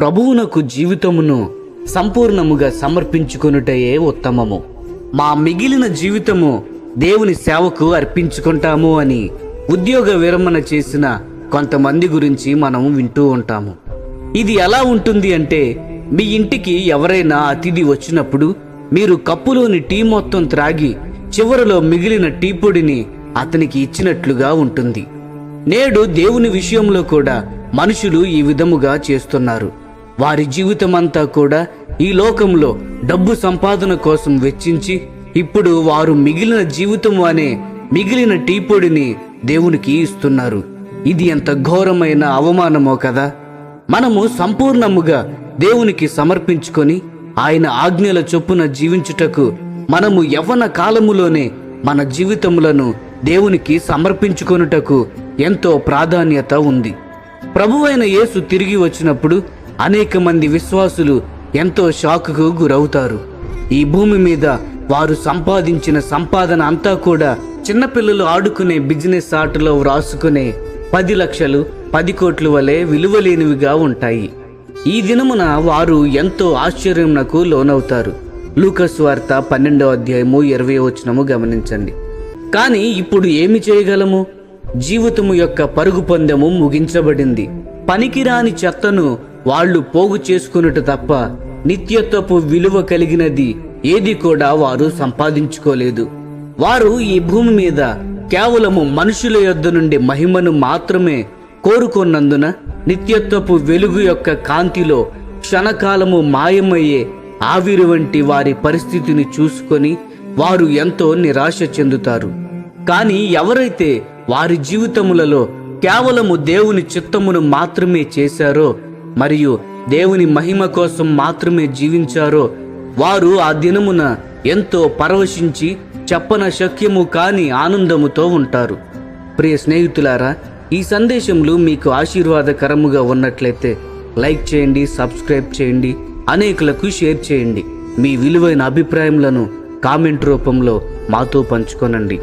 ప్రభువునకు జీవితమును సంపూర్ణముగా సమర్పించుకొనుటయే ఉత్తమము. మా మిగిలిన జీవితము దేవుని సేవకు అర్పించుకుంటాము అని ఉద్యోగ విరమణ చేసిన కొంతమంది గురించి మనం వింటూ ఉంటాము. ఇది ఎలా ఉంటుంది అంటే, మీ ఇంటికి ఎవరైనా అతిథి వచ్చినప్పుడు మీరు కప్పులోని టీ మొత్తం త్రాగి చివరిలో మిగిలిన టీ పొడిని అతనికి ఇచ్చినట్లుగా ఉంటుంది. నేడు దేవుని విషయంలో కూడా మనుషులు ఈ విధముగా చేస్తున్నారు. వారి జీవితమంతా కూడా ఈ లోకంలో డబ్బు సంపాదన కోసం వెచ్చించి ఇప్పుడు వారు మిగిలిన జీవితం అనే మిగిలిన టీ పొడిని దేవునికి ఇస్తున్నారు. ఇది ఎంత ఘోరమైన అవమానమో కదా. మనము సంపూర్ణముగా దేవునికి సమర్పించుకొని ఆయన ఆజ్ఞల చొప్పున జీవించుటకు మనము యవ్వన కాలములోనే మన జీవితములను దేవునికి సమర్పించుకొనుటకు ఎంతో ప్రాధాన్యత ఉంది. ప్రభువైన యేసు తిరిగి వచ్చినప్పుడు అనేక మంది విశ్వాసులు ఎంతో షాకుకు గురవుతారు. ఈ భూమి మీద వారు సంపాదించిన సంపాదన అంతా కూడా చిన్నపిల్లలు ఆడుకునే బిజినెస్ ఆటలో వ్రాసుకునే 10 లక్షలు 10 కోట్ల వలె విలువలేనివిగా ఉంటాయి. ఈ దినమున వారు ఎంతో ఆశ్చర్యమునకు లోనవుతారు. లూకాసు వార్త 12వ అధ్యాయము 20వ వచనము గమనించండి. కానీ ఇప్పుడు ఏమి చేయగలము? జీవితము యొక్క పరుగు పందెము ముగించబడింది. పనికిరాని చెత్తను వాళ్ళు పోగు చేసుకున్నట తప్ప నిత్యత్వపు విలువ కలిగినది ఏది కూడా వారు సంపాదించుకోలేదు. వారు ఈ భూమి మీద కేవలము మనుషుల యొద్ద నుండి మహిమను మాత్రమే కోరుకున్నందున నిత్యత్వపు వెలుగు యొక్క కాంతిలో క్షణకాలము మాయమయ్యే ఆవిరి వంటి వారి పరిస్థితిని చూసుకొని వారు ఎంతో నిరాశ చెందుతారు. కానీ ఎవరైతే వారి జీవితములలో కేవలము దేవుని చిత్తమును మాత్రమే చేశారో మరియు దేవుని మహిమ కోసం మాత్రమే జీవించారో వారు ఆ దినమున ఎంతో పరవశించి చెప్పన శక్యము కాని ఆనందముతో ఉంటారు. ప్రియ స్నేహితులారా, ఈ సందేశములు మీకు ఆశీర్వాదకరముగా ఉన్నట్లయితే లైక్ చేయండి, సబ్స్క్రైబ్ చేయండి, అనేకులకు షేర్ చేయండి. మీ విలువైన అభిప్రాయములను కామెంట్ రూపంలో మాతో పంచుకోనండి.